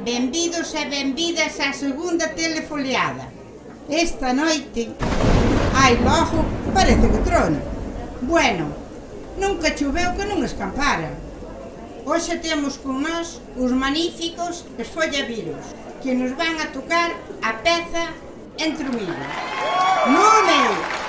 Benvidos e benvidas á segunda telefoliada. Esta noite, ai logo, parece que trona. Bueno, nunca choveu que non escampara. Hoxe temos con nós os magníficos Esfollavirus, que nos van a tocar a peza Entre o millo. Número!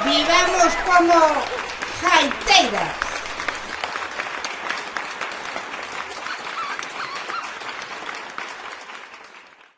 Vivamos como jaiteira.